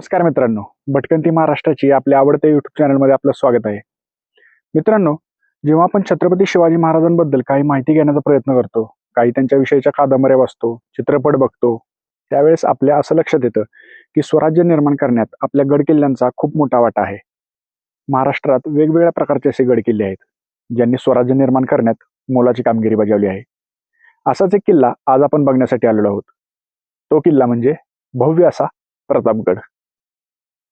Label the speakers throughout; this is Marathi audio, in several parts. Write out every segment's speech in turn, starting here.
Speaker 1: नमस्कार मित्रांनो, भटकंती महाराष्ट्राची आपल्या आवडत्या युट्यूब चॅनलमध्ये आपलं स्वागत आहे. मित्रांनो, जेव्हा आपण छत्रपती शिवाजी महाराजांबद्दल काही माहिती घेण्याचा प्रयत्न करतो, काही त्यांच्या विषयीच्या कादंबऱ्या वाचतो, चित्रपट बघतो, त्यावेळेस आपल्या असं लक्षात येतं की स्वराज्य निर्माण करण्यात आपल्या गडकिल्ल्यांचा खूप मोठा वाटा आहे. महाराष्ट्रात वेगवेगळ्या प्रकारचे असे गडकिल्ले आहेत, ज्यांनी स्वराज्य निर्माण करण्यात मोलाची कामगिरी बजावली आहे. असाच एक किल्ला आज आपण बघण्यासाठी आलेलो आहोत. तो किल्ला म्हणजे भव्य असा प्रतापगड.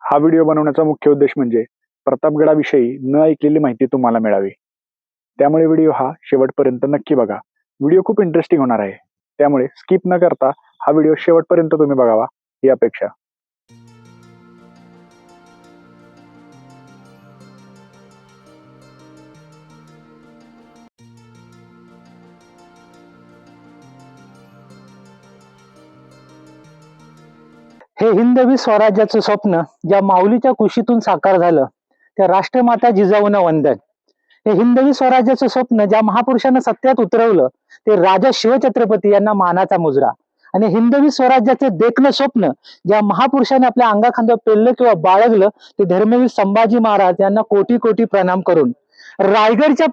Speaker 1: हा व्हिडिओ बनवण्याचा मुख्य उद्देश म्हणजे प्रतापगडाविषयी न ऐकलेली माहिती तुम्हाला मिळावी. त्यामुळे व्हिडिओ हा शेवटपर्यंत नक्की बघा. व्हिडिओ खूप इंटरेस्टिंग होणार आहे, त्यामुळे स्किप न करता हा व्हिडिओ शेवटपर्यंत तुम्ही बघावा ही अपेक्षा.
Speaker 2: हे हिंदवी स्वराज्याचं स्वप्न ज्या माऊलीच्या कुशीतून साकार झालं, त्या राष्ट्रमाता जिजाऊंना वंदन. हे हिंदवी स्वराज्याचं स्वप्न ज्या महापुरुषांना सत्यात उतरवलं, ते राजा शिवछत्रपती यांना मानाचा मुजरा. आणि हिंदवी स्वराज्याचे देखणं स्वप्न ज्या महापुरुषाने आपल्या अंगाखांद्यावर पेललं किंवा बाळगलं, ते धर्मवीर संभाजी महाराज यांना कोटी कोटी प्रणाम करून रायगडच्या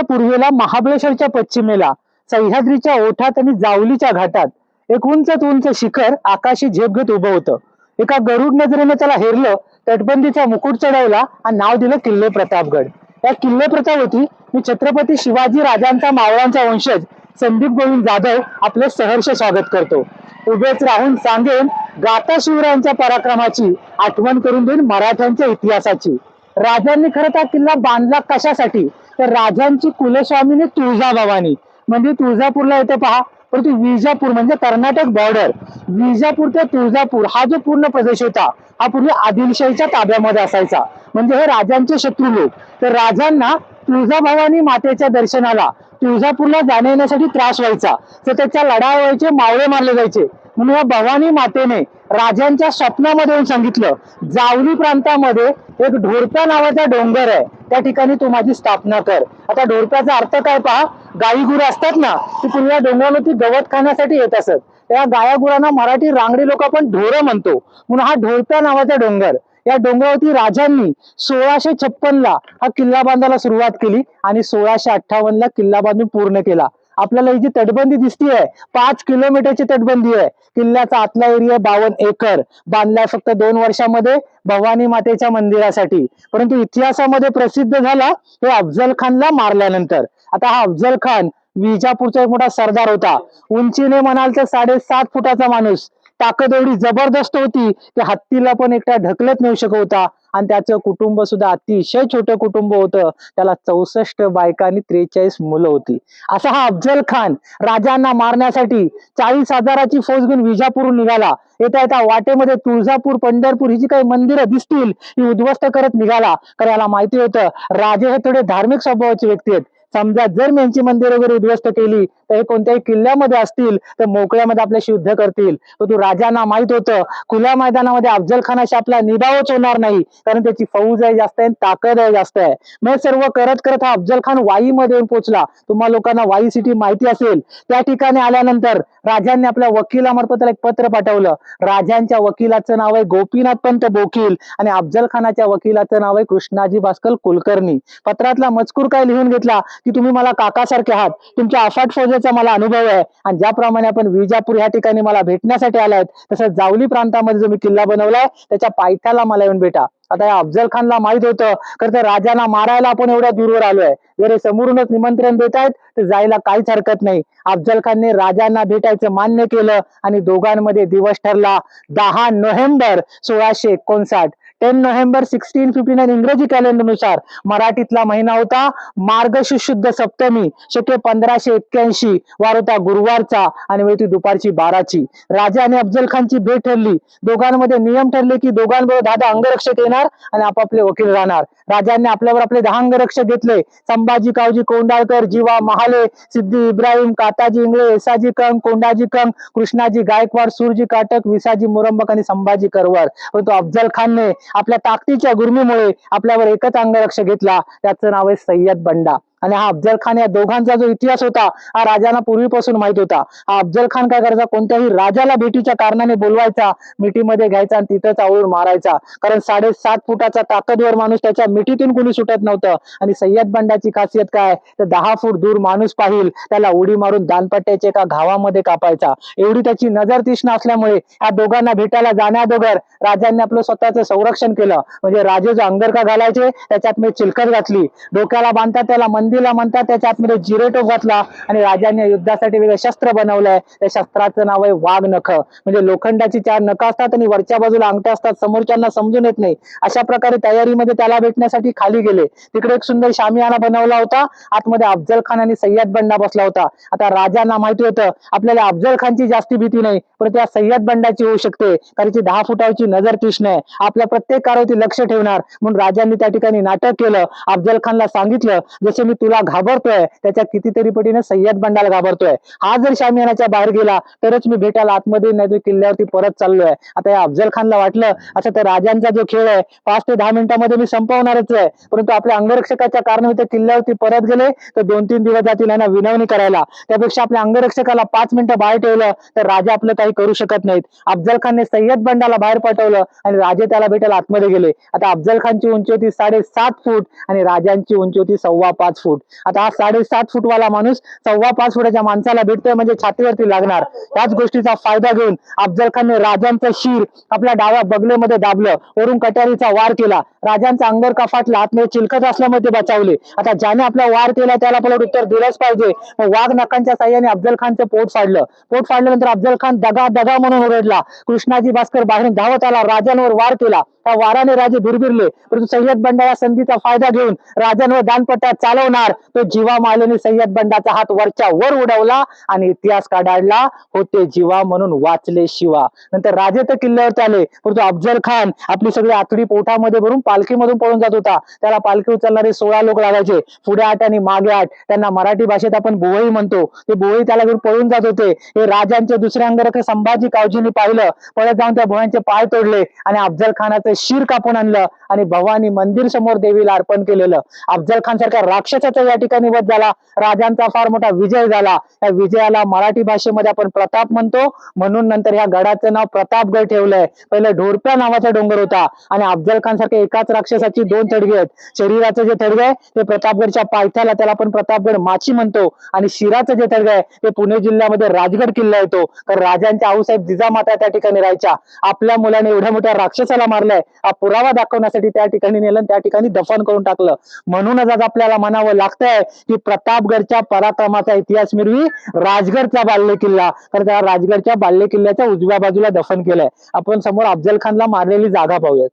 Speaker 2: पूर्वेला महाबळेश्वरच्या पश्चिमेला सह्याद्रीच्या ओठात आणि जावलीच्या घाटात एक उंच शिखर आकाशी झेप घेत उभं होतं. एका गरुड नजरेने त्याला हेरलं, तटबंदीचा मुकुट चढवला आणि नाव दिलं किल्ले प्रतापगड. या किल्ले प्रतापवरती मी छत्रपती शिवाजी राजांचा मावळांचा वंशज संदीप गोविंद जाधव आपले सहर्ष स्वागत करतो. उभेच राहून सांगेन गाथा शिवरायांच्या पराक्रमाची, आठवण करून देईन मराठ्यांच्या इतिहासाची. राजांनी खरं हा किल्ला बांधला कशासाठी, तर राजांची कुलस्वामिनी तुळजाभवानी म्हणजे तुळजापूरला येते पहा, परंतु विजापूर म्हणजे कर्नाटक बॉर्डर, विजापूर ते तुळजापूर हा जो पूर्ण प्रदेश होता, हा पूर्वी आदिलशाहीच्या ताब्यामध्ये असायचा. म्हणजे हे राजांचे शत्रू लोक. तर राजांना तुळजाभवानी मातेच्या दर्शनाला तुळजापूरला जाण्या येण्यासाठी त्रास व्हायचा, तर त्याच्या लढा व्हायचे, मावळे मारले जायचे. म्हणून या भवानी मातेने राजांच्या स्वप्नामध्ये येऊन सांगितलं, जावली प्रांतामध्ये एक ढोरप्या नावाचा डोंगर आहे, त्या ठिकाणी तू माझी स्थापना कर. आता ढोरप्याचा अर्थ काय पहा, गाई गुरं असतात ना, ती पूर्वी डोंगरावरती गवत खाण्यासाठी येत असत. त्या गाया गुरांना मराठी रांगडी लोक आपण ढोरं म्हणतो, म्हणून हा ढोरप्या नावाचा डोंगर. या डोंगरावरती राजांनी 1656 हा किल्ला बांधायला सुरुवात केली आणि 1658 किल्ला बांधून पूर्ण केला. आपल्याला ही जी तटबंदी दिसतीये, 5 किलोमीटरची तटबंदी आहे. किल्ल्याचा आतला एरिया 52 एकर बांधलाय फक्त 2 वर्षामध्ये भवानी मातेच्या मंदिरासाठी. परंतु इतिहासामध्ये प्रसिद्ध झाला हे अफजल खानला मारल्यानंतर. आता हा अफजल खान विजापूरचा एक मोठा सरदार होता. उंचीने म्हणाल तर 7.5 फुटाचा माणूस. ताकद एवढी जबरदस्त होती की हत्तीला पण एकटा ढकलत नेऊ शकत होता. आणि त्याचं कुटुंब सुद्धा अतिशय छोटं कुटुंब होतं. त्याला 64 बायका आणि 43 मुलं होती. असा हा अफजल खान राजांना मारण्यासाठी 40,000ची फौज घेऊन विजापूरहून निघाला. येता येता वाटेमध्ये तुळजापूर, पंढरपूर ही जी काही मंदिरं दिसतील ही उद्ध्वस्त करत निघाला. कारण याला माहिती होतं राजे हे थोडे धार्मिक स्वभावाचे व्यक्ती आहेत. समजा जर मी यांची मंदिर वगैरे उद्ध्वस्त केली तर हे कोणत्याही किल्ल्यामध्ये असतील तर मोकळ्यामध्ये आपल्याशी युद्ध करतील. परंतु राजांना माहित होतं खुल्या मैदानामध्ये अफजल खानाशी आपला निभावच होणार नाही, कारण त्याची फौज आहे जास्त आहे, ताकद आहे जास्त आहे. मग सर्व करत करत हा अफजल खान वाईमध्ये येऊन पोहोचला. तुम्हाला लोकांना वाई सिटी माहिती असेल. त्या ठिकाणी आल्यानंतर राजांनी आपल्या वकिलामार्फत त्याला एक पत्र पाठवलं. राजांच्या वकिलाचं नाव आहे गोपीनाथ पंत बोकील आणि अफजल खानाच्या वकिलाचं नाव आहे कृष्णाजी भास्कर कुलकर्णी. पत्रातला मजकूर काय लिहून घेतला की तुम्ही मला काकासारखे आहात, तुमच्या अफाट फौजेचा मला अनुभव आहे आणि ज्याप्रमाणे आपण विजापूर या ठिकाणी मला भेटण्यासाठी आलायत, तसं जावली प्रांतामध्ये जो मी किल्ला बनवलाय त्याच्या पायथ्याला मला येऊन भेटा. आता या अफजल खानला माहित होतं खरं तर राजांना मारायला आपण एवढ्या दूरवर आलोय, जर समोरूनच निमंत्रण देत आहेत तर जायला काहीच हरकत नाही. अफजल खानने राजांना भेटायचं मान्य केलं आणि दोघांमध्ये दिवस ठरला 10 नोव्हेंबर 1659. 10 नोव्हेंबर 1659 इंग्रजी कॅलेंडर नुसार. मराठीतला महिना होता मार्गशीर्ष शुद्ध सप्तमी, शके 1581, वार होता गुरुवारचा आणि वेळ ती दुपारची 12ची. राजा आणि अफजल खानची भेट ठरली. दोघांमध्ये नियम ठरले की दोघांबरोबर 10 अंगरक्षक येणार आणि आपापले वकील राहणार. राजांनी आपल्यावर आपले 10 अंगरक्षक घेतले. संभाजी कावजी कोंडाळकर, जीवा महाले, सिद्धी इब्राहिम, काताजी इंगळे, येसाजी कंक, कोंडाजी कंक, कृष्णाजी गायकवाड, सूरजी काटक, विसाजी मुरंबक आणि संभाजी करवर. परंतु अफजल खानने आपल्या ताकदीच्या गुर्मीमुळे आपल्यावर एकच अंगरक्षक घेतला, त्याचं नाव आहे सय्यद बंडा. आणि हा अफजल खान, या दोघांचा जो इतिहास होता हा राजांना पूर्वीपासून माहित होता. हा अफजल खान काय करायचा, कोणत्याही राजाला भेटीच्या कारणाने बोलवायचा, मिठीमध्ये घ्यायचा आणि तिथंच आवळून मारायचा. कारण 7.5 फुटाचा ताकदवर माणूस त्याच्या मिठीतून कुणी सुटत नव्हतं. आणि सय्यद बंडाची खासियत काय, तर 10 फूट दूर माणूस पाहिल त्याला उडी मारून दानपट्ट्याच्या एका घावामध्ये कापायचा. एवढी त्याची नजर तीक्ष्ण असल्यामुळे या दोघांना भेटायला जाण्याअगोदर राजांनी आपलं स्वतःचं संरक्षण केलं. म्हणजे राजे जो अंगरखा घालायचे त्याच्यात मी चिलखत घातली, डोक्याला बांधतात त्याला मंदिला म्हणतात, त्याच्या आतमध्ये जिरेटोप घातला आणि राजांनी युद्धासाठी वेगळं शस्त्र बनवलंय. त्या शस्त्राचं नाव आहे वाघ नख. म्हणजे लोखंडाची 4 नख असतात आणि वरच्या बाजूला अंगठ्या असतात, समोरच्यांना समजून येत नाही. अशा प्रकारे तयारीमध्ये त्याला भेटण्यासाठी खाली गेले. तिकडे एक सुंदर शामियाना बनवला होता, आतमध्ये अफजल खान आणि सय्यद बंडा बसला होता. आता राजांना माहिती होतं आपल्याला अफजल खानची जास्ती भीती नाही, पण त्या सय्यद बंडाची होऊ शकते, कारण ती 10 फुटाची नजर तीक्ष्ण आहे, आपल्या प्रत्येक कारवाईत लक्ष ठेवणार. म्हणून राजांनी त्या ठिकाणी नाटक केलं. अफजल खानला सांगितलं, जसे मी तुला घाबरतोय त्याच्या कितीतरी पटीने सय्यद बंडाला घाबरतोय. हा जर शामियानाच्या बाहेर गेला तरच मी भेटायला आतमध्ये, नाही तर किल्ल्यावरती परत चाललोय. आता या अफजल खानला वाटलं अच्छा तर राजांचा जो खेळ आहे 5 ते 10 मिनिटांमध्ये मी संपवणारच आहे, परंतु आपल्या अंगरक्षकाच्या कारणाने किल्ल्यावरती परत गेले तर 2-3 दिवस जातील यांना विनवणी करायला. त्यापेक्षा आपल्या अंगरक्षकाला 5 मिनिटं बाहेर ठेवलं तर राजा आपलं काही करू शकत नाहीत. अफजल खानने सय्यद बंडाला बाहेर पाठवलं आणि राजे त्याला भेटायला आतमध्ये गेले. आता अफजल खानची उंची होती 7.5 फूट आणि राजांची उंची होती 5.25 फूट. आता हा 7.5 फूटवाला माणूस 5.25 फुटाच्या माणसाला भेटतोय म्हणजे छातीवरती लागणार. त्याच गोष्टीचा फायदा घेऊन अफजल खानने राजांचं शिर आपल्या डाव्या बगलेमध्ये दाबलं, वरून कट्यारीचा वार केला. राजांचा अंगरखा फाटला, आतमध्ये चिलखत असल्यामुळे ते बचावले. आता ज्याने आपला वार केला त्याला पलट उत्तर दिलंच पाहिजे. वाघ नखांच्या साह्याने अफजल खानचं पोट फाडलं. पोट फाडल्यानंतर अफजल खान दगा दगा म्हणून ओरडला. कृष्णाजी भास्कर बाहेर धावत आला, राजांवर वार केला. त्या वाराने राजे दुर्बिरले, परंतु सय्यद बंडा या संधीचा फायदा घेऊन राजांवर दानपट्ट्या चालवणार तो जीवा मारल्याने सय्यद बंडाचा हात वरच्या वर उडवला आणि इतिहास काढायला होते जीवा म्हणून वाचले शिवा. नंतर राजे तर किल्ल्यावरती आले, परंतु अफजल खान आपली सगळी आतडी पोटामध्ये भरून पालखीमधून पळून जात होता. त्याला पालखी उचलणारे 16 लोक लागायचे, पुढे 8 आणि मागे 8. त्यांना मराठी भाषेत आपण बोवई म्हणतो. ते बोवई त्याला घेऊन पळून जात होते. हे राजांचे दुसरे अंगरखे संभाजी कावजींनी पाहिलं, पळत जाऊन त्या भवांचे पाय तोडले आणि अफजल खानाचं शिर कापून आणलं आणि भवानी मंदिर समोर देवीला अर्पण केलेलं. अफजल खान सारख्या राक्षसाचा या ठिकाणी वध झाला. राजांचा फार मोठा विजय झाला. या विजयाला मराठी भाषेमध्ये आपण प्रताप म्हणतो, म्हणून नंतर ह्या गडाचं नाव प्रतापगड ठेवलंय. पहिलं ढोरप्या नावाचा डोंगर होता आणि अफजल खान सारख्या एकाच राक्षसाची 2 थडगे आहेत. शरीराचं जे थडगं आहे ते प्रतापगडच्या पायथ्याला, त्याला आपण प्रतापगड माची म्हणतो, आणि शिराचं जे थडगं आहे ते पुणे जिल्ह्यामध्ये राजगड किल्ला येतो. तर राजांच्या आऊसाहेब जिजामाता त्या ठिकाणी राहायच्या. आपल्या मुलाने एवढ्या मोठ्या राक्षसाला मारलाय हा पुरावा दाखवण्यासाठी त्या ठिकाणी नेलं, त्या ठिकाणी दफन करून टाकलं. म्हणूनच आज आपल्याला म्हणावं लागतंय की प्रतापगडच्या पराक्रमाचा इतिहास मिरवी राजगडचा बाल्य किल्ला, तर त्या राजगडच्या बाल्य किल्ल्याच्या उजव्या बाजूला दफन केलंय. आपण समोर अफजल खानला मारलेली जागा पाहूयात.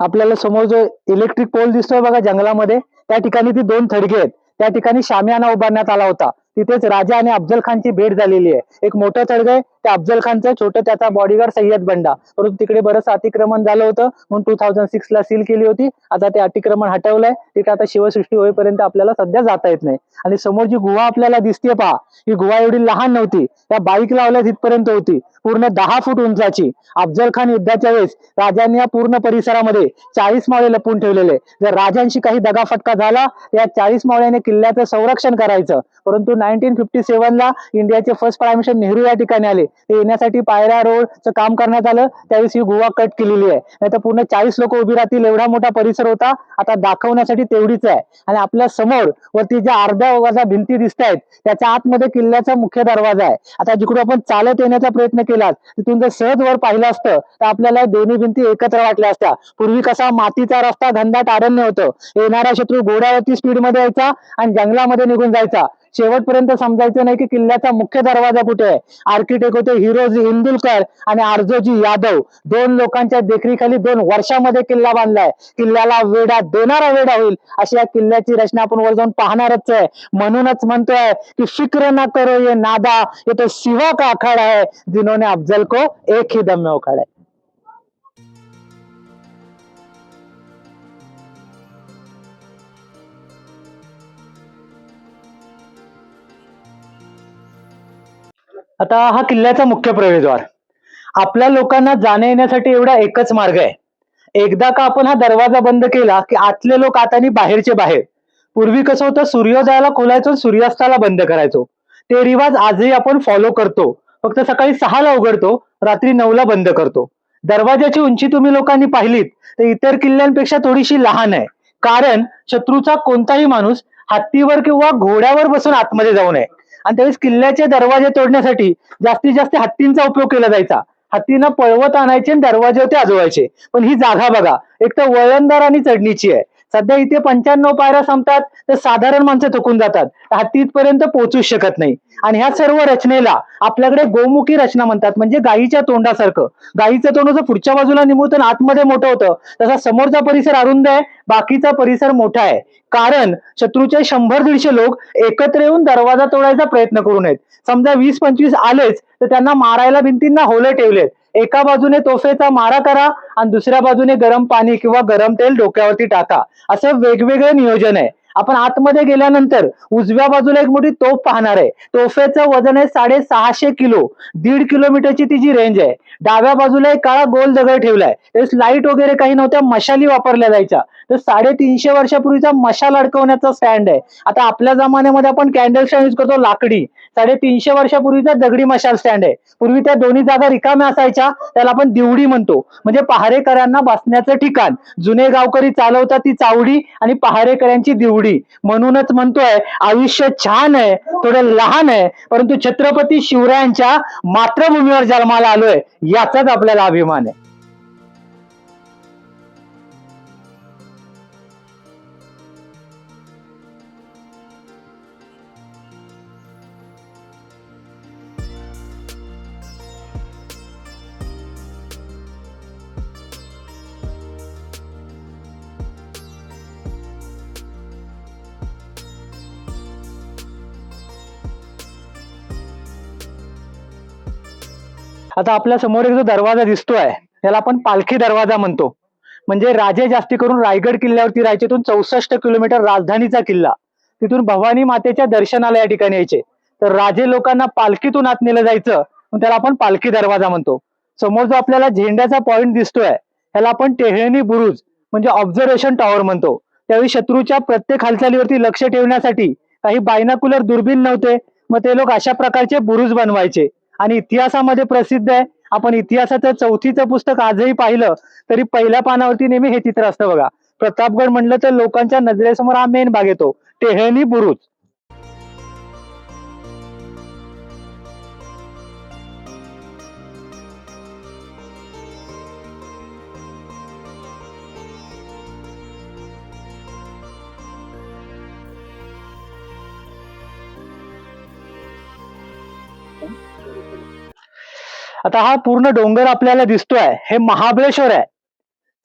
Speaker 2: आपल्याला समोर जो इलेक्ट्रिक पोल दिसतोय बघा जंगलामध्ये, त्या ठिकाणी ती 2 थडगे आहेत. त्या ठिकाणी शामियाना उभारण्यात आला होता. तिथेच राजा आणि अफजल खानची भेट झालेली आहे. एक मोठं थडगं आहे ते अफजल खानचं, छोटं त्याचा बॉडीगार्ड सय्यद बंडा. परंतु तिकडे बरंच अतिक्रमण झालं होतं म्हणून 2006 ला सील केली होती. आता ते अतिक्रमण हटवलंय. तिथे आता शिवसृष्टी होईपर्यंत आपल्याला सध्या जाता येत नाही. आणि समोर जी गुहा आपल्याला दिसते पहा, ही गुहा एवढी लहान नव्हती, त्या बाईक लावल्या तिथपर्यंत होती, पूर्ण 10 फूट उंचाची. अफजल खान युद्धाच्या वेळेस राजांनी या पूर्ण परिसरामध्ये 40 मावळे लपवून ठेवलेले. जर राजांशी काही दगाफटका झाला या 40 मावळ्याने किल्ल्याचं संरक्षण करायचं. परंतु 1957 ला इंडियाचे फर्स्ट प्राईम मिनिस्टर नेहरू या ठिकाणी आले. ते येण्यासाठी पायऱ्या रोडचं काम करण्यात आलं, त्यावेळेस ही गुहा कट केलेली आहे. नाही तर पूर्ण 40 लोक उभी राहतील एवढा मोठा परिसर होता. आता दाखवण्यासाठी तेवढीच आहे. आणि आपल्या समोर वरती ज्या अर्ध्या भिंती दिसत आहेत त्याच्या आतमध्ये किल्ल्याचा मुख्य दरवाजा आहे. आता जिकडून आपण चालत येण्याचा प्रयत्न केला तिथून जर सहज वर पाहिलं असतं तर आपल्याला दोन्ही भिंती एकत्र वाटल्या असत्या. पूर्वी कसा मातीचा रस्ता, घनदाट अरण्य होतं, येणारा शत्रू घोड्यावरती स्पीडमध्ये यायचा आणि जंगलामध्ये निघून जायचा. शेवटपर्यंत समजायचं नाही की किल्ल्याचा मुख्य दरवाजा कुठे आहे. आर्किटेक्ट होते हिरोजी इंदुलकर आणि आर्जोजी यादव. 2 लोकांच्या देखरेखीखाली 2 वर्षामध्ये किल्ला बांधलाय. किल्ल्याला वेढा देणारा वेढा होईल अशी या किल्ल्याची रचना आपण वर जाऊन पाहणारच आहे. म्हणूनच म्हणतोय की फिक्र ना करो ये नादा, ये तो शिवा का अखाड़ा है जिन्होंने अफजल को एक ही दम में उखाड़ा है. आता हा किल्ल्याचा मुख्य प्रवेशद्वार. आपल्या लोकांना जाण्या येण्यासाठी एवढा एकच मार्ग आहे. एकदा का आपण हा दरवाजा बंद केला की आतले लोक आत आणि बाहेरचे बाहेर. पूर्वी कसं होतं, सूर्योदयाला खोलायचो आणि सूर्यास्ताला बंद करायचो. ते रिवाज आजही आपण फॉलो करतो. फक्त सकाळी 6ला उघडतो, रात्री 9ला बंद करतो. दरवाजाची उंची तुम्ही लोकांनी पाहिलीत तर इतर किल्ल्यांपेक्षा थोडीशी लहान आहे. कारण शत्रूचा कोणताही माणूस हत्तीवर किंवा घोड्यावर बसून आतमध्ये जाऊ नये. आणि त्यावेळेस किल्ल्याचे दरवाजे तोडण्यासाठी जास्तीत जास्त हत्तींचा उपयोग केला जायचा. हत्तींना पळवत आणायचे आणि दरवाजेवरती आजवायचे. पण ही जागा बघा, एक तर वळणदार आणि चढणीची आहे. सध्या इथे 95 पायऱ्या संपतात तर साधारण माणसं थकून जातात. हत्ती इथपर्यंत पोहोचूच शकत नाही. आणि ह्या सर्व रचनेला आपल्याकडे गोमुखी रचना म्हणतात, म्हणजे गायीच्या तोंडासारखं. गायीचं तोंड जसं पुढच्या बाजूला निमुळतं आणि आतमध्ये मोठं होतं, तसा समोरचा परिसर अरुंद आहे, बाकीचा परिसर मोठा आहे. कारण शत्रूचे 100-150 लोक एकत्र येऊन दरवाजा तोडायचा प्रयत्न करू नयेत. समजा 20-25 आलेच तर त्यांना मारायला भिंतींना होले ठेवलेत. एका बाजूने तोफेचा मारा करा आणि दुसऱ्या बाजूने गरम पाणी किंवा गरम तेल डोक्यावरती टाका. असं वेगवेगळं नियोजन आहे. आपण आतमध्ये गेल्यानंतर उजव्या बाजूला एक मोठी तोफ पाहणार आहे. तोफेचं वजन आहे 650 किलो. 1.5 किलोमीटरची तिची रेंज आहे. डाव्या बाजूला एक काळा गोल दगड ठेवलाय. त्यावेळेस लाईट वगैरे काही नव्हत्या, मशाली वापरल्या जायच्या. तर 350 वर्षापूर्वीचा मशाल अडकवण्याचा स्टँड आहे. आता आपल्या जमान्यामध्ये आपण कॅन्डल स्टँड यूज करतो लाकडी. 350 वर्षापूर्वीचा दगडी मशाल स्टँड आहे. पूर्वी त्या दोन्ही जागा रिकाम्या असायच्या, त्याला आपण दिवडी म्हणतो, म्हणजे पहारेकऱ्यांना बसण्याचं ठिकाण. जुने गावकरी चालवतात ती चावडी आणि पहारेकऱ्यांची दिवडी. म्हणूनच म्हणतोय, आयुष्य छान आहे, थोडं लहान आहे, परंतु छत्रपती शिवरायांच्या मातृभूमीवर जन्माला आलोय याचाच आपल्याला अभिमान आहे. आता आपल्या समोर एक जो दरवाजा दिसतोय त्याला आपण पालखी दरवाजा म्हणतो. म्हणजे राजे जास्ती करून रायगड किल्ल्यावरती राहायचे. तिथून 64 किलोमीटर राजधानीचा किल्ला. तिथून भवानी मातेच्या दर्शनाला या ठिकाणी यायचे. तर राजे लोकांना पालखीतून आत नेलं जायचं, मग त्याला आपण पालखी दरवाजा म्हणतो. समोर जो आपल्याला झेंड्याचा पॉइंट दिसतोय त्याला आपण टेहळणी बुरुज म्हणजे ऑब्झर्वेशन टॉवर म्हणतो. त्यावेळी शत्रूच्या प्रत्येक हालचालीवरती लक्ष ठेवण्यासाठी काही बायनाकुलर दुर्बीण नव्हते, मग ते लोक अशा प्रकारचे बुरुज बनवायचे. आणि इतिहासामध्ये प्रसिद्ध आहे. आपण इतिहासाचं 4थीचं पुस्तक आजही पाहिलं तरी पहिल्या पानावरती नेहमी हे चित्र असतं बघा. प्रतापगड म्हणलं तर लोकांच्या नजरेसमोर हा मेन भाग येतो, टेहळणी बुरुज. आता हा पूर्ण डोंगर आपल्याला दिसतोय हे महाबळेश्वर आहे.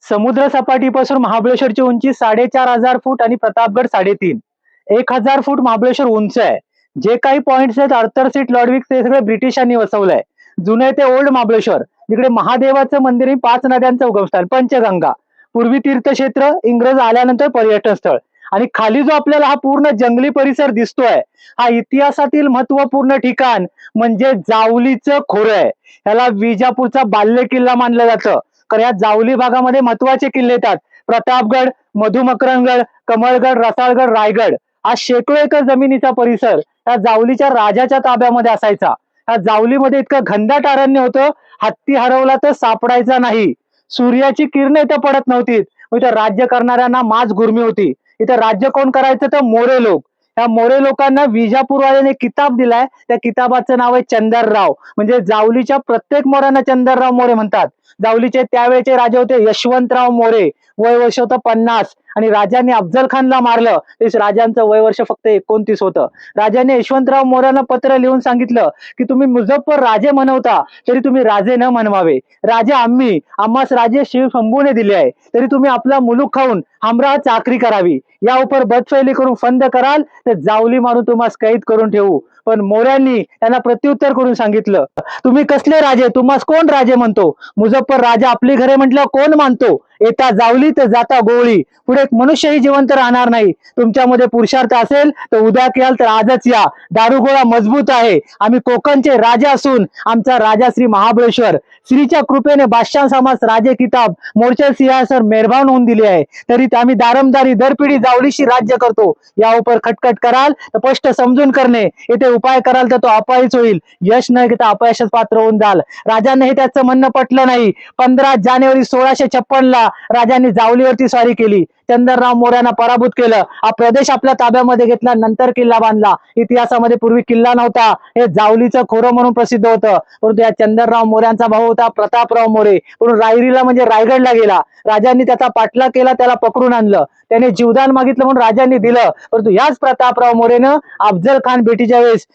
Speaker 2: समुद्र सपाटीपासून महाबळेश्वरची उंची 4,500 फूट आणि प्रतापगड 3.5. 1,000 फूट महाबळेश्वर उंच आहे. जे काही पॉइंट्स आहेत आर्थर सीट लॉर्डविक ते सगळे ब्रिटिशांनी वसवलंय. जुने ते ओल्ड महाबळेश्वर, जिकडे महादेवाचं मंदिर आहे, 5 नद्यांचं उगमस्थान, पंचगंगा. पूर्वी तीर्थक्षेत्र, इंग्रज आल्यानंतर पर्यटन स्थळ. आणि खाली जो आपल्याला हा पूर्ण जंगली परिसर दिसतोय हा इतिहासातील महत्वपूर्ण ठिकाण म्हणजे जावलीचं खोरं आहे. ह्याला विजापूरचा बाल्य किल्ला मानलं जातं. कारण या जावली भागामध्ये महत्वाचे किल्ले येतात. प्रतापगड, मधुमकरनगड, कमळगड, रसाळगड, रायगड. हा शेकडो एकर जमिनीचा परिसर या जावलीच्या राजाच्या ताब्यामध्ये असायचा. या जावलीमध्ये इतकं घनदाट अरण्य होतं, हत्ती हरवला तर सापडायचा नाही. सूर्याची किरण इथं पडत नव्हती. इथं राज्य करणाऱ्यांना माज गुरमी होती. इथं राज्य कोण करायचं तर मोरे लोक. या मोरे लोकांना विजापूरवाल्याने किताब दिलाय. त्या किताबाचं नाव आहे चंदरराव. म्हणजे जावलीच्या प्रत्येक मोऱ्यांना चंदरराव मोरे म्हणतात. जावलीचे त्यावेळेचे राजे होते यशवंतराव मोरे. वय वर्ष होतं 50. आणि राजांनी अफजल खानला मारलं तेच राजांचं वय वर्ष फक्त 29 होतं. राजाने यशवंतराव मोऱ्यांना पत्र लिहून सांगितलं की तुम्ही मुझफ्फर राजे म्हणवता तरी तुम्ही राजे न म्हणवावे. राजे आम्हास राजे शिव शंभूने दिले आहे, तरी तुम्ही आपला मुलूक खाऊन हमरा चाकरी करावी. या उपर बदफैली करून फंद कराल तर जावली मारून तुम्हाला कैद करून ठेवू. पण मोऱ्यांनी त्यांना प्रत्युत्तर करून सांगितलं, तुम्ही कसले राजे, तुम्हाला कोण राजे म्हणतो? मुझफ्फर राजा आपली घरे म्हटलं कोण मानतो? येता जावली तर जाता गोळी. पुढे एक मनुष्यही जिवंत राहणार नाही. तुमच्यामध्ये पुरुषार्थ असेल तर उद्या केल तर आजच या. दारुगोळा मजबूत आहे. आम्ही कोकणचे राजा असून आमचा राजा श्री महाबळेश्वर. श्रीच्या कृपेने बादशाह समाज राजे किताब मोर्चे सिंहासन मेहरबान होऊन दिले आहे. तरी आम्ही दारमदारी दर पिढी जावलीशी राज्य करतो. या उपर खटखट कराल तर स्पष्ट समजून करणे. येथे उपाय कराल तर तो अपयश होईल. यश न घेता अपयशास पात्र होऊन जाल. राजांना हे त्याचं म्हणणं पटलं नाही. 15 जानेवारी 1656 ला राजांनी जावलीवरती स्वारी केली. चंद्रराव मोऱ्यांना पराभूत केलं. हा प्रदेश आपल्या ताब्यामध्ये घेतला. नंतर किल्ला बांधला. इतिहासामध्ये पूर्वी किल्ला नव्हता. हे जावलीचं खोरं म्हणून प्रसिद्ध होतं. परंतु या चंद्रराव मोऱ्यांचा भाऊ होता प्रतापराव मोरे. म्हणून रायरीला म्हणजे रायगडला गेला. राजांनी त्याचा पाठलाग केला. त्याला पकडून आणलं. त्याने जीवदान मागितलं म्हणून राजांनी दिलं. परंतु याच प्रतापराव मोरेनं अफजल खान भेटीच्या वेळेस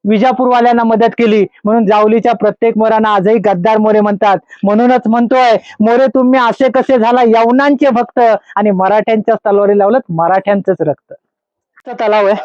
Speaker 2: विजापूरवाल्यांना मदत केली. म्हणून जावलीच्या प्रत्येक मोरांना आजही गद्दार मोरे म्हणतात. म्हणूनच म्हणतोय मोरे तुम्ही असे कसे झाला यवनांचे भक्त आणि मराठ्यांच्या तलवारी लावलत मराठ्यांचंच रक्त. तलाव आहे.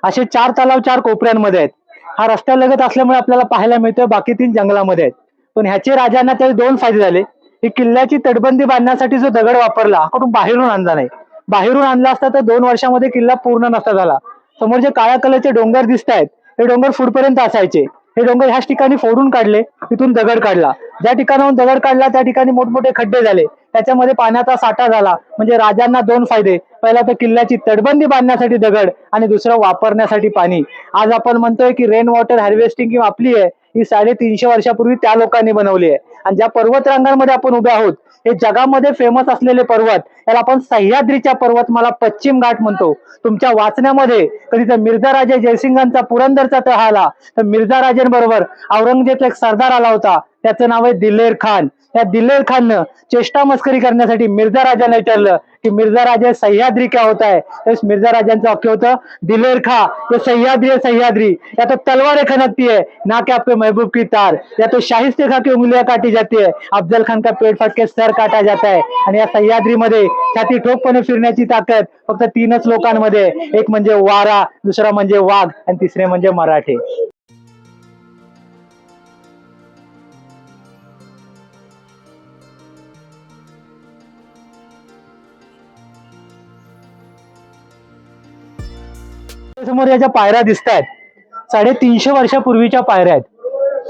Speaker 2: असे 4 तलाव 4 कोपऱ्यांमध्ये आहेत. हा रस्त्यालगत असल्यामुळे आपल्याला पाहायला मिळतोय. बाकी 3 जंगलामध्ये आहेत. पण ह्याचे राजांना त्याचे 2 फायदे झाले. ही किल्ल्याची तटबंदी बांधण्यासाठी जो दगड वापरला हा कुठून बाहेरून आणला नाही. बाहेरून आणला असता तर 2 वर्षामध्ये किल्ला पूर्ण नसता झाला. समोर जे काळ्या कलरचे डोंगर दिसत आहेत हे डोंगर फुटपर्यंत असायचे. हे डोंगर ह्याच ठिकाणी फोडून काढले. तिथून दगड काढला. ज्या ठिकाणाहून दगड काढला त्या ठिकाणी मोठमोठे खड्डे झाले. त्याच्यामध्ये पाण्याचा साठा झाला. म्हणजे राजांना 2 फायदे. पहिला तर किल्ल्याची तटबंदी बांधण्यासाठी दगड आणि दुसरं वापरण्यासाठी पाणी. आज आपण म्हणतोय की रेन वॉटर हार्वेस्टिंग किंवा आपली आहे ही 350 वर्षापूर्वी त्या लोकांनी बनवली आहे. आणि ज्या पर्वत रांगांमध्ये आपण उभे आहोत हे जगामध्ये फेमस असलेले पर्वत. याला आपण सह्याद्रीच्या पर्वतमाला पश्चिम घाट म्हणतो. तुमच्या वाचण्यामध्ये कधी तर मिर्झा राजे जयसिंगांचा पुरंदरचा तह आला तर मिर्झा राजेंबरोबर औरंगजेबचा एक सरदार आला होता. त्याचं नाव आहे दिलेर खान. त्या दिलेर खाननं चेष्टा मस्करी करण्यासाठी मिर्झा राजाने विचारलं कि मिर्झा राजे सह्याद्री क्या होता है. तर मिर्झा राजांचं वाक्य होतं दिलेर खा ये सह्याद्री है सह्याद्री. या तो तलवारें खनकती है ना कि आपके महबूब की तार. या तो शाहिस्ते खा की उंगलियां काटी जाती है. अफजल खान का पेट फाट के सर काटा जाता है. आणि या सह्याद्रीमध्ये छाती ठोकपणे फिरण्याची ताकद फक्त 3च लोकांमध्ये. एक म्हणजे वारा, दुसरा म्हणजे वाघ आणि तिसरे म्हणजे मराठे. समोर याच्या पायऱ्या दिसत आहेत. 350 वर्षापूर्वीच्या पायऱ्या आहेत.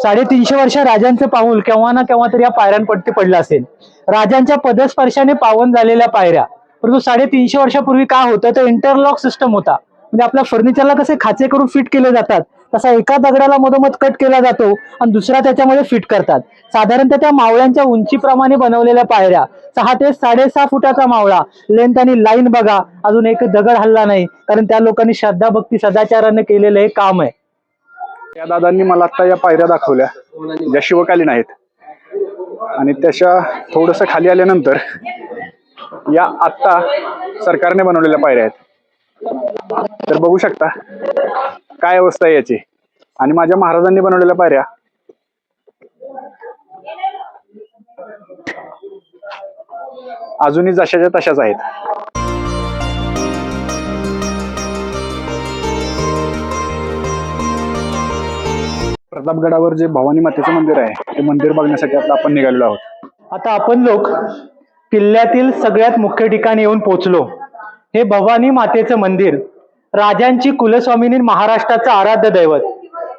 Speaker 2: 350 वर्ष राजांचं पाऊल केव्हा ना केव्हा तरी या पायऱ्यांपट्टी पडलं असेल. राजांच्या पदस्पर्शाने पावन झालेल्या पायऱ्या. परंतु 350 वर्षापूर्वी काय होतं तर इंटरलॉक सिस्टम होता. म्हणजे आपल्या फर्निचरला कसे खाचे करून फिट केले जातात तसा एका दगडाला मधोमध कट केला जातो आणि दुसरा त्याच्यामध्ये फिट करतात. साधारणतः त्या मावळ्यांच्या उंचीप्रमाणे बनवलेल्या पायऱ्या. 6 ते 6.5 फुटाचा मावळा. लेंथ आणि लाईन बघा. अजून एक दगड हल्ला नाही. कारण त्या लोकांनी श्रद्धा भक्ती सदाचाराने केलेलं हे काम आहे.
Speaker 1: या दादांनी मला आता या पायऱ्या दाखवल्या ज्या शिवकालीन आहेत. आणि त्याच्या थोडस खाली आल्यानंतर या आत्ता सरकारने बनवलेल्या पायऱ्या आहेत. तर बघू शकता काय अवस्था आहे याची. आणि माझ्या महाराजांनी बनवलेल्या पायऱ्या अजूनही जशाच्या तशाच आहेत. प्रतापगडावर जे भवानी मातेचं मंदिर आहे ते मंदिर बघण्यासाठी आता आपण निघालेलो आहोत.
Speaker 2: आता आपण लोक किल्ल्यातील सगळ्यात मुख्य ठिकाणी येऊन पोहोचलो. हे भवानी मातेचं मंदिर राजांची कुलस्वामिनी महाराष्ट्राचं आराध्य दैवत.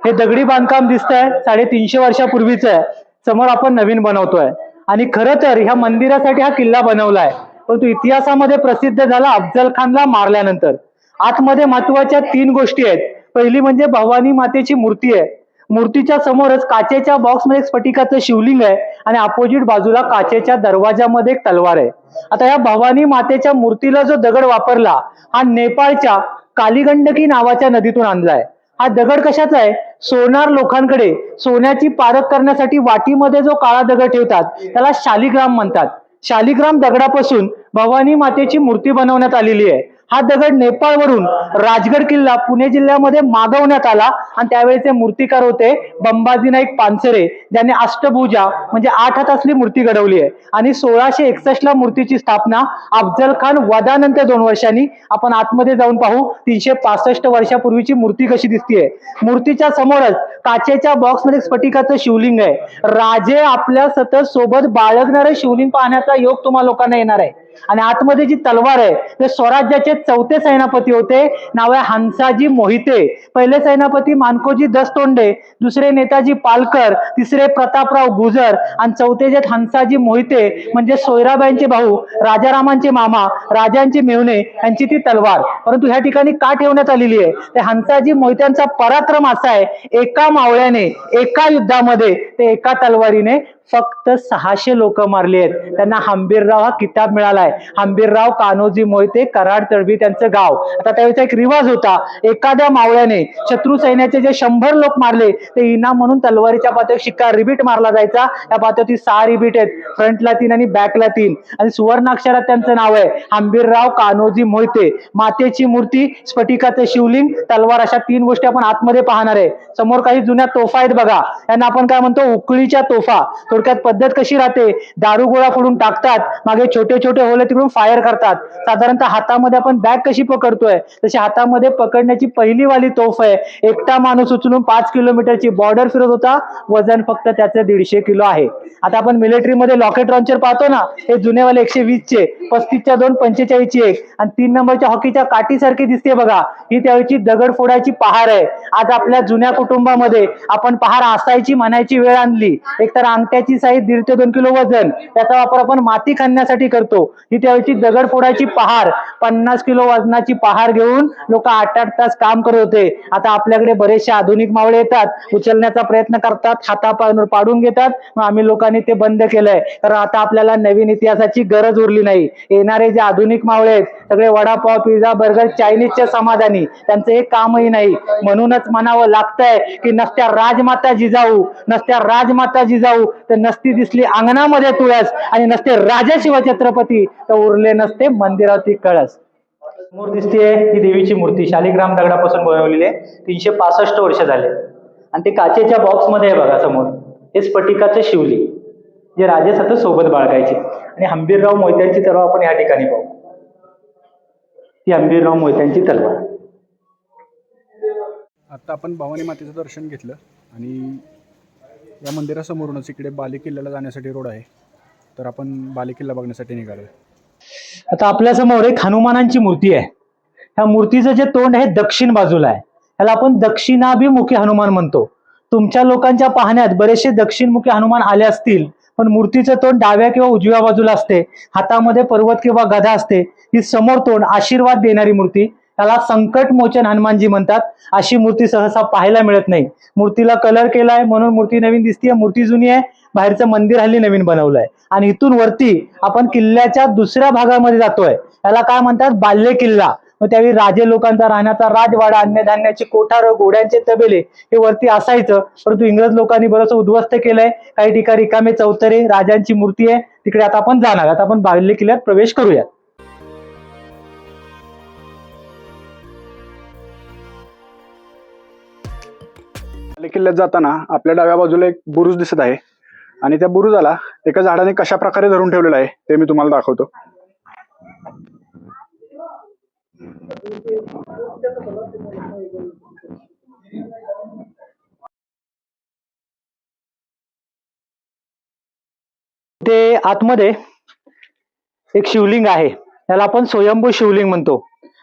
Speaker 2: हे दगडी बांधकाम दिसतंय 350 वर्षापूर्वीच आहे. समोर आपण नवीन बनवतोय. आणि खरं तर ह्या मंदिरासाठी हा किल्ला बनवलाय. परंतु इतिहासामध्ये प्रसिद्ध झाला अफजल खानला मारल्यानंतर. आतमध्ये महत्वाच्या 3 गोष्टी आहेत. पहिली म्हणजे भवानी मातेची मूर्ती आहे. मूर्तीच्या समोरच काचेच्या बॉक्समध्ये एक स्फटिकाचं शिवलिंग आहे आणि अपोजिट बाजूला काचेच्या दरवाजामध्ये एक तलवार आहे. आता या भवानी मातेच्या मूर्तीला जो दगड वापरला हा नेपाळच्या कालीगंडकी नावाच्या नदीतून आणलाय. हा दगड कशाचा आहे. सोनार लोकांकडे सोन्याची पारख करण्यासाठी वाटीमध्ये जो काळा दगड ठेवतात त्याला शालिग्राम म्हणतात. शालिग्राम दगडापासून भवानी मातेची मूर्ती बनवण्यात आलेली आहे. हा दगड नेपाळवरून राजगड किल्ला पुणे जिल्ह्यामध्ये मागवण्यात आला आणि त्यावेळेचे मूर्तिकार होते बंबाजी नाईक पानसरे, ज्यांनी अष्टभुजा म्हणजे 8 हात असली मूर्ती घडवली आहे. आणि 1661 ला मूर्तीची स्थापना अफजल खान वधानंतर 2 वर्षांनी. आपण आतमध्ये जाऊन पाहू 365 वर्षापूर्वीची मूर्ती कशी दिसतीये. मूर्तीच्या समोरच काचेच्या बॉक्समध्ये स्फटिकाचं शिवलिंग आहे. राजे आपल्या सतत सोबत बाळगणारे शिवलिंग पाहण्याचा योग तुम्हा लोकांना येणार आहे. आणि आतमध्ये जी तलवार आहे ते स्वराज्याचे 4थे सेनापती होते, नाव आहे हंसाजी मोहिते. पहिले सेनापती मानकोजी दस्तोंडे, दुसरे नेताजी पालकर, तिसरे प्रतापराव गुजर आणि 4थे जे हंसाजी मोहिते म्हणजे सोयराबाईंचे भाऊ, राजारामांचे मामा, राजांचे मेहुणे यांची ती तलवार. परंतु ह्या ठिकाणी का ठेवण्यात आलेली आहे, ते हंसाजी मोहित्यांचा पराक्रम असा आहे, एका मावळ्याने एका युद्धामध्ये ते एका तलवारीने फक्त 600 लोक मारली आहेत. त्यांना हंबीरराव हा किताब मिळालाय. हंबीरराव कान्होजी मोहिते, कराड तळवी त्यांचं गाव. आता त्यावेळेचा एक रिवाज होता, एखाद्या मावळ्याने शत्रू सैन्याचे जे 100 लोक मारले ते इनाम म्हणून तलवारीच्या पात्यावर शिक्का रिबीट मारला जायचा. त्या पात्यावरती 6 रिबीट आहेत, फ्रंटला 3 आणि बॅकला 3 आणि सुवर्णाक्षरात त्यांचं नाव आहे हंबीरराव कान्होजी मोहिते. मातेची मूर्ती, स्फटिकाचं शिवलिंग, तलवार अशा 3 गोष्टी आपण आतमध्ये पाहणार आहे. समोर काही जुन्या तोफा आहेत बघा, यांना आपण काय म्हणतो, उकळीच्या तोफा. थोडक्यात पद्धत कशी राहते, दारू गोळा फोडून टाकतात, मागे छोटे छोटे होले तिकडून फायर करतात. साधारणतः हातामध्ये आपण बॅग कशी पकडतोय तशी हातामध्ये पकडण्याची पहिली वाली तोफ आहे. एकटा माणूस उचलून 5 किलोमीटरची बॉर्डर फिरत होता. वजन फक्त त्याचं 150 किलो आहे. आता आपण मिलिटरीमध्ये लॉकेट लॉन्चर पाहतो ना, हे जुनेवाले 120 चे, 35 च्या 2, 45 ची 1 आणि 3 नंबरच्या हॉकीच्या काठीसारखी दिसते बघा, ही त्यावेळची दगड फोडायची पहार आहे. आज आपल्या जुन्या कुटुंबामध्ये आपण पहार असायची म्हणायची वेळ आणली. एकतर अंगठ्याची साईज 1.5 ते 2 किलो वजन, त्याचा वापर आपण माती खणण्यासाठी करतो. ही त्यावेळची दगड फोडायची पहार, 50 किलो वजनाची पहार घेऊन लोक 8-8 तास काम करत होते. आता आपल्याकडे बरेचसे आधुनिक मावळे येतात, उचलण्याचा प्रयत्न करतात, हातापायावर पाडून घेतात. मग आम्ही लोकांनी ते बंद केलंय, कारण आता आपल्याला नवीन इतिहासाची गरज उरली नाही. येणारे जे आधुनिक मावळे आहेत सगळे वडापाव, पिझ्झा, बर्गर, चायनीजच्या समाधानी, त्यांचं एक कामही नाही. म्हणूनच म्हणावं लागतंय की नसत्या राजमाता जिजाऊ, नसत्या राजमाता जिजाऊ तर नसती दिसली अंगणामध्ये तुळस, आणि नसते राजाशिवाय छत्रपती तर उरले नसते मंदिरावरती कळस. समोर दिसतेय ही देवीची मूर्ती शालिग्राम दगडापासून बनवलेली आहे. 365 वर्ष झाले आणि ते काचेच्या बॉक्स मध्ये आहे बघा. समोर हे स्फटिकाचं शिवलिंग जे राजे सतत सोबत बाळगायचे. आणि हंबीरराव मोहित्यांची तलवार आपण या ठिकाणी पाहू. ही हंबीरराव मोहित्यांची तलवार.
Speaker 1: आता आपण भवानी मातेचं दर्शन घेतलं आणि या मंदिरासमोरूनच इकडे बाले किल्ल्याला जाण्यासाठी रोड आहे, तर आपण बाले किल्ला बघण्यासाठी निघालोय.
Speaker 2: आता आपल्या समोर एक हनुमानांची मूर्ती आहे. ह्या मूर्तीचं जे तोंड आहे दक्षिण बाजूला आहे, त्याला आपण दक्षिणाभिमुखी हनुमान म्हणतो. तुमच्या लोकांच्या पाहण्यात बरेचसे दक्षिणमुखी हनुमान आले असतील, पण मूर्तीचं तोंड डाव्या किंवा उजव्या बाजूला असते. हातामध्ये पर्वत किंवा गदा असते. ही समोर तोंड आशीर्वाद देणारी मूर्ती, त्याला संकट मोचन हनुमानजी म्हणतात. अशी मूर्ती सहसा पाहायला मिळत नाही. मूर्तीला कलर केलाय म्हणून मूर्ती नवीन दिसतीये. मूर्ती जुनी आहे. बाहेरचं मंदिर हल्ली नवीन बनवलंय. आणि इथून वरती आपण किल्ल्याच्या दुसऱ्या भागामध्ये जातोय, त्याला काय म्हणतात, बाल्य किल्ला. मग त्यावेळी राजे लोकांचा राहण्याचा राजवाडा, अन्नधान्याची कोठार, घोड्यांचे तबेले हे वरती असायचं. परंतु इंग्रज लोकांनी बरंच उद्ध्वस्त केलंय. काही ठिकाणी रिकामे चौतरे, राजांची मूर्ती आहे, तिकडे आता आपण जाणार. आता आपण बाल्य किल्ल्यात प्रवेश करूया.
Speaker 1: बाले किल्ल्यात जाताना आपल्या डाव्या बाजूला एक बुरुज दिसत आहे आणि त्या बुरुजाला एका झाडाने कशा प्रकारे धरून ठेवलेलं आहे ते मी तुम्हाला दाखवतो.
Speaker 2: ते आतमध्ये एक शिवलिंग आहे, त्याला आपण स्वयंभू शिवलिंग म्हणतो.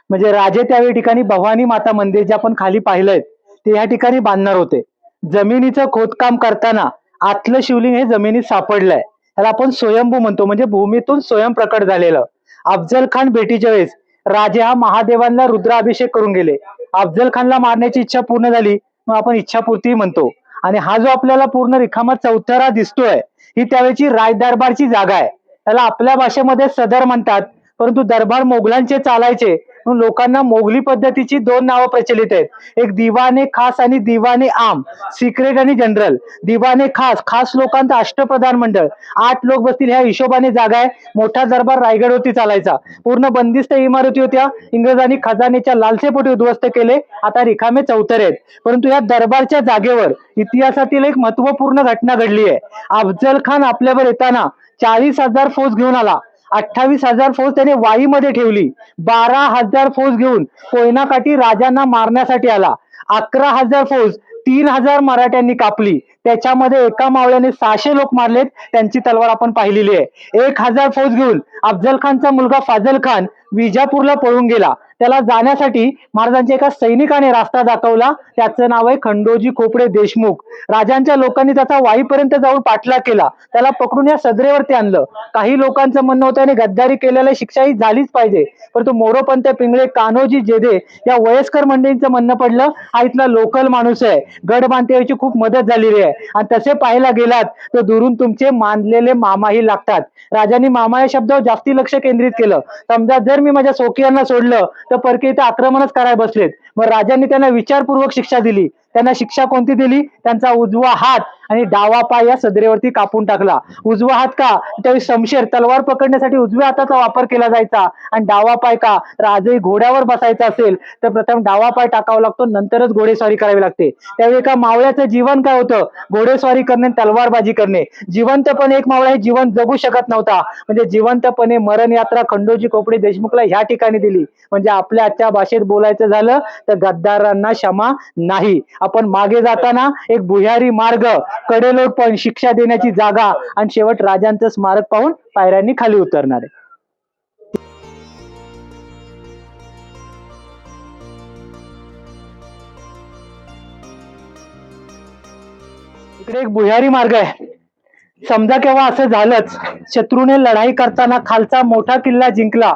Speaker 2: म्हणजे राजे त्यावेळी ठिकाणी भवानी माता मंदिर जे आपण खाली पाहिलंय ते या ठिकाणी बांधणार होते. जमिनीचं खोदकाम करताना आतलं शिवलिंग हे जमिनीत सापडलंय, त्याला आपण स्वयंभू म्हणतो, म्हणजे भूमीतून स्वयं प्रकट झालेलं. अफजल खान भेटीच्या वेळेस राजे हा महादेवांना रुद्राभिषेक करून गेले. अफजल खानला मारण्याची इच्छा पूर्ण झाली, मग आपण इच्छापूर्ती म्हणतो. आणि हा जो आपल्याला पूर्ण रिकामा चौथरा दिसतोय, ही त्यावेळची राजदरबारची जागा आहे. त्याला आपल्या भाषेमध्ये सदर म्हणतात, परंतु दरबार मोगलांचे चालायचे, म्हणून लोकांना मोगली पद्धतीची दोन नावं प्रचलित आहेत, एक दिवाने खास आणि दिवाने आम, सिक्रेट आणि जनरल. दिवाने खास, खास लोकांचं अष्टप्रधान मंडळ, 8 लोक बसतील ह्या हिशोबाने जागा आहे. मोठा दरबार रायगडवरती चालायचा, पूर्ण बंदिस्त इमारती होत्या, इंग्रजांनी खजानेच्या लालसेपोटी उद्ध्वस्त केले, आता रिकामे चौथरे आहेत. परंतु या दरबारच्या जागेवर इतिहासातील एक महत्वपूर्ण घटना घडली आहे. अफजल खान आपल्यावर येताना 40,000 फौज घेऊन आला. 28,000 फौज त्याने वाईमध्ये ठेवली. 12,000 फौज घेऊन कोयना काठी राजांना मारण्यासाठी आला. 11,000 फौज 3,000 मराठ्यांनी कापली. त्याच्यामध्ये एका मावळ्याने 600 लोक मारलेत, त्यांची तलवार आपण पाहिलेली आहे. 1,000 फौज घेऊन अफजल खानचा मुलगा फाजल खान विजापूरला पळून गेला. त्याला जाण्यासाठी महाराजांच्या एका सैनिकाने रस्ता दाखवला, त्याचं नाव आहे खंडोजी खोपडे देशमुख. राजांच्या लोकांनी त्याचा वाईपर्यंत जाऊन पाठलाग केला, त्याला पकडून या सदरेवरती आणलं. काही लोकांचं म्हणणं होतं आणि गद्दारी केलेल्या शिक्षा ही झालीच पाहिजे, परंतु मोरोपंत पिंगळे, कान्होजी जेधे या वयस्कर मंडळींचं म्हणणं पडलं, हा इथला लोकल माणूस आहे, गड बांधण्याची खूप मदत झालेली आहे. आणि तसे पाहायला गेलात तर दुरून तुमचे मानलेले मामाही लागतात. राजांनी मामा या शब्दावर जास्ती लक्ष केंद्रित केलं. समजा जर मी माझ्या सोकियांना सोडलं तर परके इथे आक्रमणच करायला बसलेत. मग राजांनी त्यांना विचारपूर्वक शिक्षा दिली. त्यांना शिक्षा कोणती दिली? त्यांचा उजवा हात आणि डावा पाय या सदरेवरती कापून टाकला. उजवा हात का? त्यावेळी शमशेर तलवार पकडण्यासाठी उजव्या हाताचा वापर केला जायचा. आणि डावा पाय का? राजे घोड्यावर बसायचा असेल तर प्रथम डावा पाय टाकावा लागतो, नंतरच घोडेस्वारी करावी लागते. त्यावेळी एका मावळ्याचं जीवन काय होतं? घोडेस्वारी करणे, तलवारबाजी करणे. जिवंतपणे एक मावळा हे जीवन जगू शकत नव्हता, म्हणजे जिवंतपणे मरण यात्रा खंडोजी खोपडे देशमुखला ह्या ठिकाणी दिली. म्हणजे आपल्या आजच्या भाषेत बोलायचं झालं तर गद्दारांना क्षमा नाही. आपण मागे जाताना एक भुयारी मार्ग, कडेलोट पण, शिक्षा देण्याची जागा आणि शेवट राजांचं स्मारक पाहून पायऱ्यांनी खाली उतरणार आहे. इकडे एक भुयारी मार्ग आहे. समजा केव्हा असं झालंच, शत्रूने लढाई करताना खालचा मोठा किल्ला जिंकला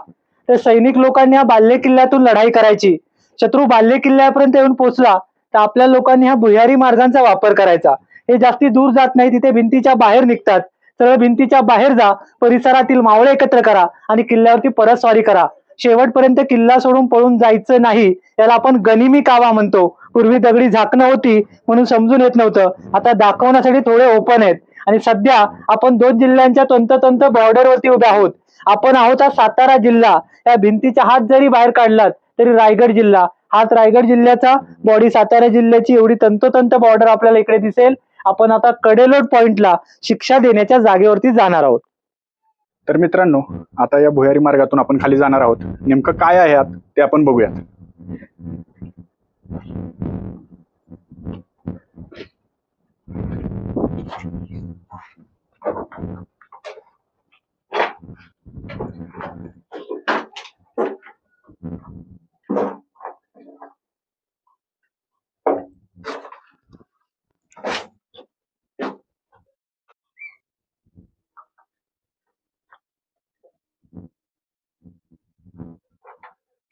Speaker 2: तर सैनिक लोकांनी हा बाल्य किल्ल्यातून लढाई करायची. शत्रू बाल्य किल्ल्यापर्यंत येऊन पोहोचला तर आपल्या लोकांनी ह्या भुयारी मार्गांचा वापर करायचा. हे जास्ती दूर जात नाही, तिथे भिंतीच्या बाहेर निघतात. सरळ भिंतीच्या बाहेर जा, परिसरातील मावळे एकत्र करा आणि किल्ल्यावरती परत स्वारी करा. शेवटपर्यंत किल्ला सोडून पळून जायचं नाही, याला आपण गनिमी कावा म्हणतो. पूर्वी दगडी झाकणं होती म्हणून समजून येत नव्हतं, आता दाखवण्यासाठी थोडे ओपन आहेत. आणि सध्या आपण 2 जिल्ह्यांच्या तंतोतंत बॉर्डरवरती उभे आहोत. आपण आहोत हा सातारा जिल्हा. या भिंतीचा हात जरी बाहेर काढलात तरी रायगड जिल्हा. हात रायगड जिल्ह्याचा, बॉडी सातारा जिल्ह्याची, एवढी तंतोतंत बॉर्डर आपल्याला इकडे दिसेल. आपण आता कडेलोट पॉइंटला शिक्षा देण्याच्या जागेवरती जाणार आहोत.
Speaker 1: तर मित्रांनो, आता या भुयारी मार्गातून आपण खाली जाणार आहोत. नेमकं काय आहे आत ते आपण बघूयात.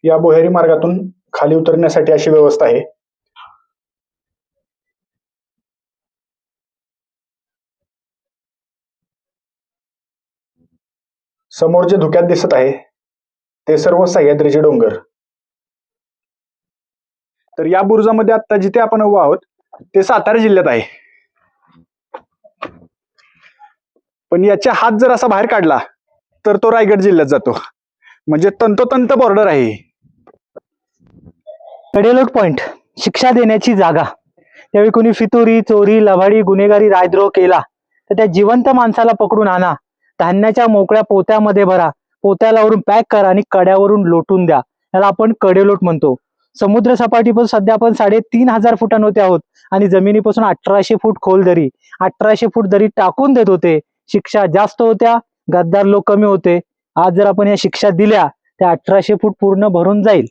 Speaker 1: या भुयारी मार्गातून खाली उतरण्यासाठी अशी व्यवस्था आहे. समोर जे धुक्यात दिसत आहे ते सर्व सह्याद्रीचे डोंगर. तर या बुरुजामध्ये आता जिथे आपण उभा आहोत ते सातारा जिल्ह्यात आहे. पण याच्या हात जर असा बाहेर काढला तर तो रायगड जिल्ह्यात जातो. म्हणजे तंतोतंत बॉर्डर आहे.
Speaker 2: कडेलोट पॉइंट, शिक्षा देण्याची जागा. त्यावेळी कोणी फितुरी, चोरी, लवाडी, गुन्हेगारी, राजद्रोह केला तर त्या जिवंत माणसाला पकडून आणा, धान्याच्या मोकळ्या पोत्यामध्ये भरा, पोत्यालावरून पॅक करा आणि कड्यावरून लोटून द्या. याला आपण कडेलोट म्हणतो. समुद्र सपाटीपासून सध्या आपण 3,500 फुटांवरती आहोत आणि जमिनीपासून 1,800 फूट खोल दरी. 1,800 फूट दरी टाकून देत होते. शिक्षा जास्त होत्या, गद्दार लोक कमी होते. आज जर आपण या शिक्षा दिल्या त्या 1,800 फूट पूर्ण भरून जाईल.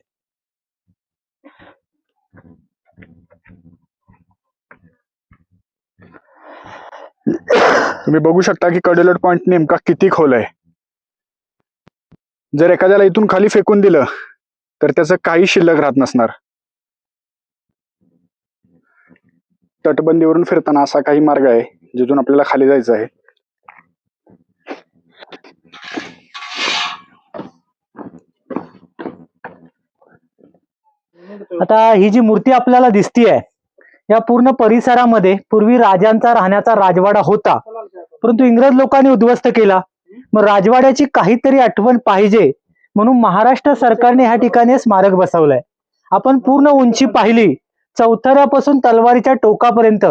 Speaker 1: तुम्ही बघू शकता की कडेलोट पॉइंट नेमका किती खोल आहे. जर एखाद्याला इथून खाली फेकून दिलं तर त्याचं काही शिल्लक राहत नसणार. तटबंदीवरून फिरताना असा काही मार्ग आहे जिथून आपल्याला खाली जायचं आहे.
Speaker 2: आता ही जी मूर्ती आपल्याला दिसतीये या पूर्ण परिसरामध्ये पूर्वी राजांचा राहण्याचा राजवाडा होता, परंतु इंग्रज लोकांनी उद्ध्वस्त केला. मग राजवाड्याची काहीतरी आठवण पाहिजे म्हणून महाराष्ट्र सरकारने ह्या ठिकाणी स्मारक बसवलंय. आपण पूर्ण उंची पाहिली, चौथऱ्यापासून तलवारीच्या टोकापर्यंत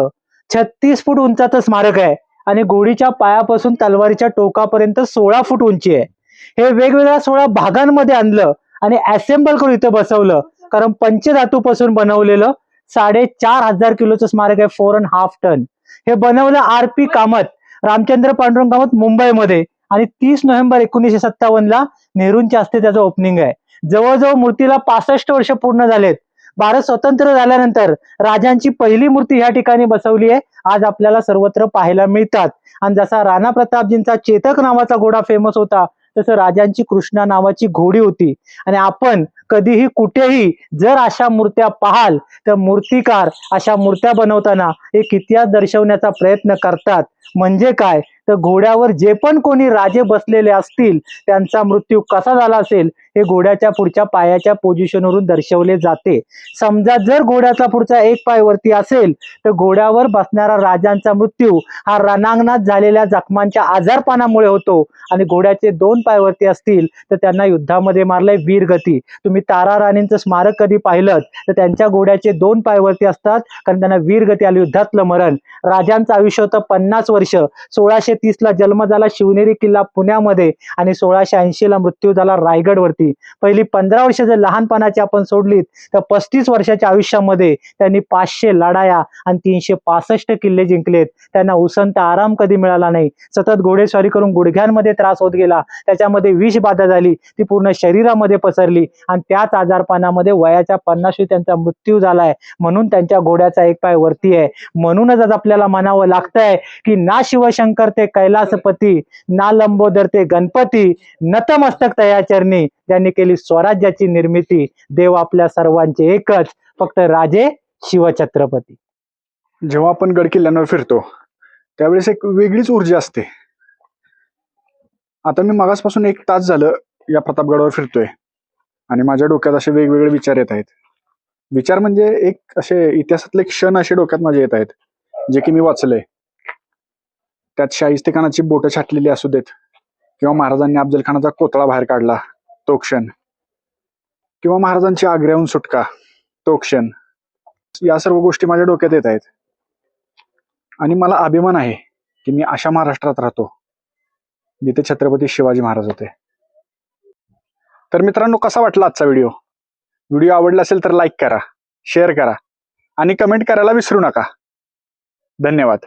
Speaker 2: 36 फूट उंचाचं स्मारक आहे आणि घोडीच्या पायापासून तलवारीच्या टोकापर्यंत 16 फूट उंची आहे. हे वेगवेगळ्या 16 भागांमध्ये आणलं आणि असेंबल करून इथं बसवलं, कारण पंचधातूपासून बनवलेलं 4,500 किलोचं स्मारक आहे, 4.5 टन. हे बनवलं RP कामत, रामचंद्र पांडुरंग कामत मुंबईमध्ये, आणि 30 नोव्हेंबर 1957 नेहरूंच्या हस्ते त्याचं ओपनिंग आहे. जवळजवळ मूर्तीला 65 वर्ष पूर्ण झालेत. भारत स्वतंत्र झाल्यानंतर राजांची पहिली मूर्ती ह्या ठिकाणी बसवली आहे, आज आपल्याला सर्वत्र पाहायला मिळतात. आणि जसा राणा प्रतापजींचा चेतक नावाचा घोडा फेमस होता, तसं राजांची कृष्णा नावाची घोडी होती. आणि आपण कधीही कुठेही जर अशा मूर्त्या पाहाल तर मूर्तिकार अशा मूर्त्या बनवताना एक इतिहास दर्शवण्याचा प्रयत्न करतात. म्हणजे काय तर घोड्यावर जे पण कोणी राजे बसलेले असतील त्यांचा मृत्यू कसा झाला असेल हे घोड्याच्या पुढच्या पायाच्या पोझिशनवरून दर्शवले जाते. समजा जर घोड्याचा पुढचा एक पाय वरती असेल तर घोड्यावर बसणारा राजांचा मृत्यू हा रणांगणात झालेल्या जखमांच्या आजारपणामुळे होतो, आणि घोड्याचे 2 पाय वरती असतील तर त्यांना युद्धामध्ये मारलंय वीरगती. तुम्ही तारा राणींचं स्मारक कधी पाहिलं तर त्यांच्या घोड्याचे 2 पाय वरती असतात, कारण त्यांना वीरगती आली, युद्धातलं मरण. राजांचं आयुष्य होतं 50 वर्ष. 1630 जन्म झाला शिवनेरी किल्ला पुण्यामध्ये आणि 1680 मृत्यू झाला रायगड वरती. पहिली 15 वर्ष जर लहानपणाची आपण सोडलीत तर 35 वर्षाच्या आयुष्यामध्ये त्यांनी 500 लढाया आणि 365 किल्ले जिंकलेत. त्यांना उसंत आराम कधी मिळाला नाही. सतत घोडेस्वारी करून गुडघ्यांमध्ये त्रास होत गेला, त्याच्यामध्ये विष बाधा झाली, ती पूर्ण शरीरामध्ये पसरली आणि त्याच आजारपणामध्ये वयाच्या 50वी त्यांचा मृत्यू झालाय. म्हणून त्यांच्या घोड्याचा एक पाय वरती आहे. म्हणूनच आज आपल्याला म्हणावं लागतंय की ना शिवशंकर ते कैलासपती, ना लंबोदर ते गणपती, नतमस्तक तया चरणी, ज्यांनी केली स्वराज्याची निर्मिती. देव आपल्या सर्वांचे एकच, फक्त राजे शिवछत्रपती.
Speaker 1: जेव्हा आपण गड किल्ल्यांवर फिरतो त्यावेळेस एक वेगळीच ऊर्जा असते. आता मी मागासपासून 1 तास झालं या प्रतापगडावर फिरतोय आणि माझ्या डोक्यात असे वेगवेगळे विचार येत आहेत. विचार म्हणजे एक असे इतिहासातले क्षण असे डोक्यात माझे येत आहेत जे की मी वाचलंय. त्यात शाहिस्तेखानाची बोटं छाटलेली असू देत, किंवा महाराजांनी अफजल खानाचा कोथळा बाहेर काढला तो क्षण, किंवा महाराजांची आग्र्याहून सुटका तो क्षण. या सर्व गोष्टी माझ्या डोक्यात येत आहेत आणि मला अभिमान आहे की मी अशा महाराष्ट्रात राहतो जिथे छत्रपती शिवाजी महाराज होते. तर मित्रांनो, कसा वाटला आजचा व्हिडिओ? व्हिडिओ आवडला असेल तर लाईक करा, शेअर करा आणि कमेंट करायला विसरू नका. धन्यवाद.